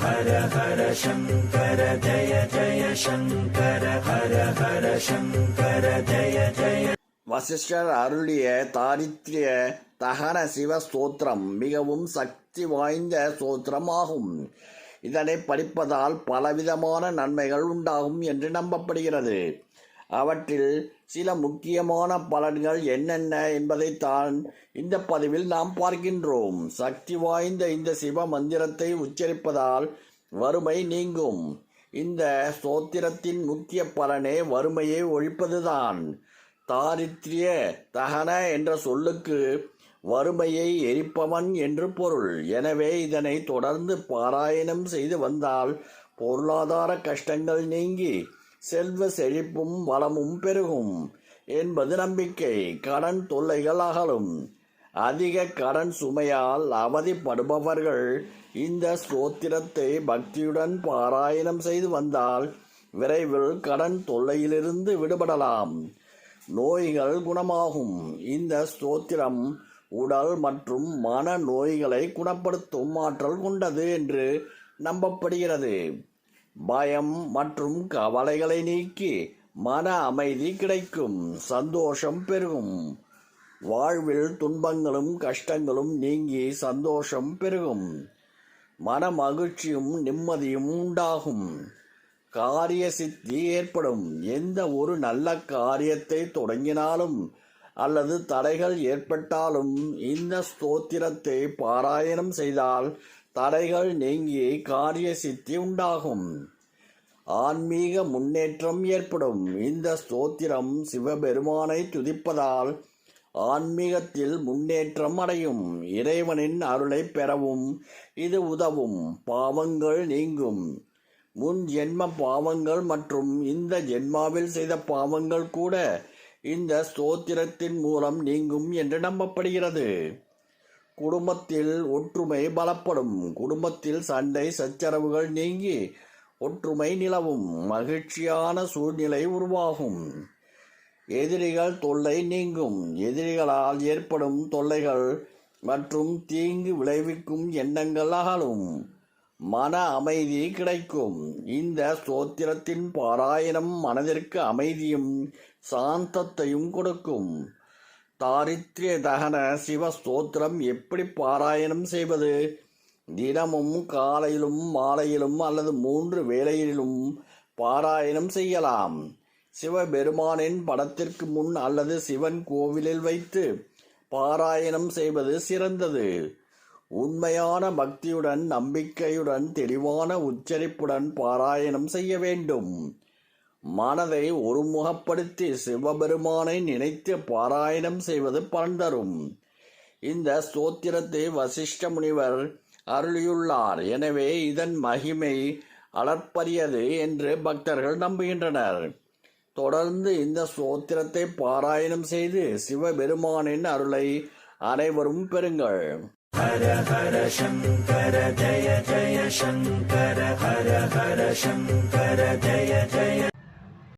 ஹர ஹர சங்கர ஜய ஜய சங்கர ஹர ஹர சங்கர ஜய ஜய. வசிஷ்டர் அருளிய தாரித்ரிய தகன சிவ ஸ்தோத்திரம் மிகவும் சக்தி வாய்ந்த ஸ்தோத்திரமாகும். இதனை படிப்பதால் பலவிதமான நன்மைகள் உண்டாகும் என்று நம்பப்படுகிறது. அவற்றில் சில முக்கியமான பலன்கள் என்னென்ன என்பதைத்தான் இந்த பதிவில் நாம் பார்க்கின்றோம். சக்தி வாய்ந்த இந்த சிவ மந்திரத்தை உச்சரிப்பதால் வறுமை நீங்கும். இந்த ஸ்தோத்திரத்தின் முக்கிய பலனே வறுமையை ஒழிப்பதுதான். தாரித்ரிய தகன என்ற சொல்லுக்கு வறுமையை எரிப்பவன் என்று பொருள். எனவே இதனை தொடர்ந்து பாராயணம் செய்து வந்தால் பொருளாதார கஷ்டங்கள் நீங்கி செல்வ செழிப்பும் வளமும் பெருகும் என்பது நம்பிக்கை. கடன் தொல்லைகள் அகலும். அதிக கடன் சுமையால் அவதிப்படுபவர்கள் இந்த ஸ்தோத்திரத்தை பக்தியுடன் பாராயணம் செய்து வந்தால் விரைவில் கடன் தொல்லையிலிருந்து விடுபடலாம். நோய்கள் குணமாகும். இந்த ஸ்தோத்திரம் உடல் மற்றும் மன நோய்களை குணப்படுத்தும் ஆற்றல் கொண்டது என்று நம்பப்படுகிறது. பயம் மற்றும் கவலைகளை நீக்கி மன அமைதி கிடைக்கும். சந்தோஷம் பெருகும். வாழ்வில் துன்பங்களும் கஷ்டங்களும் நீங்கி சந்தோஷம் பெருகும். மன மகிழ்ச்சியும் நிம்மதியும் உண்டாகும். காரிய சித்தி ஏற்படும். எந்த ஒரு நல்ல காரியத்தை தொடங்கினாலும் அல்லது தடைகள் ஏற்பட்டாலும் இந்த ஸ்தோத்திரத்தை பாராயணம் செய்தால் தடைகள் நீங்கி காரிய சித்தி உண்டாகும். ஆன்மீக முன்னேற்றம் ஏற்படும். இந்த ஸ்தோத்திரம் சிவபெருமானை துதிப்பதால் ஆன்மீகத்தில் முன்னேற்றம் அடையும். இறைவனின் அருளை பெறவும் இது உதவும். பாவங்கள் நீங்கும். முன் ஜென்ம பாவங்கள் மற்றும் இந்த ஜென்மாவில் செய்த பாவங்கள் கூட இந்த ஸ்தோத்திரத்தின் மூலம் நீங்கும் என்று நம்பப்படுகிறது. குடும்பத்தில் ஒற்றுமை பலப்படும். குடும்பத்தில் சண்டை சச்சரவுகள் நீங்கி ஒற்றுமை நிலவும். மகிழ்ச்சியான சூழ்நிலை உருவாகும். எதிரிகள் தொல்லை நீங்கும். எதிரிகளால் ஏற்படும் தொல்லைகள் மற்றும் தீங்கு விளைவிக்கும் எண்ணங்கள் அகலும். மன அமைதி கிடைக்கும். இந்த ஸ்தோத்திரத்தின் பாராயணம் மனதிற்கு அமைதியும் சாந்தத்தையும் கொடுக்கும். தாரித்ரிய தகன சிவ ஸ்தோத்திரம் எப்படி பாராயணம் செய்வது? தினமும் காலையிலும் மாலையிலும் அல்லது 3 வேளையிலும் பாராயணம் செய்யலாம். சிவபெருமானின் படத்திற்கு முன் அல்லது சிவன் கோவிலில் வைத்து பாராயணம் செய்வது சிறந்தது. உண்மையான பக்தியுடன் நம்பிக்கையுடன் தெளிவான உச்சரிப்புடன் பாராயணம் செய்ய வேண்டும். மனதை ஒருமுகப்படுத்தி சிவபெருமானை நினைத்து பாராயணம் செய்வது பலன் தரும். இந்த ஸ்தோத்திரத்தை வசிஷ்ட முனிவர் அருளியுள்ளார். எனவே இதன் மகிமை அளப்பரியது என்று பக்தர்கள் நம்புகின்றனர். தொடர்ந்து இந்த ஸ்தோத்திரத்தை பாராயணம் செய்து சிவபெருமானின் அருளை அனைவரும் பெறுங்கள். ஹர ஹர சங்கர ஜய ஜய சங்கர ஹர ஹர சங்கர ஜய ஜய.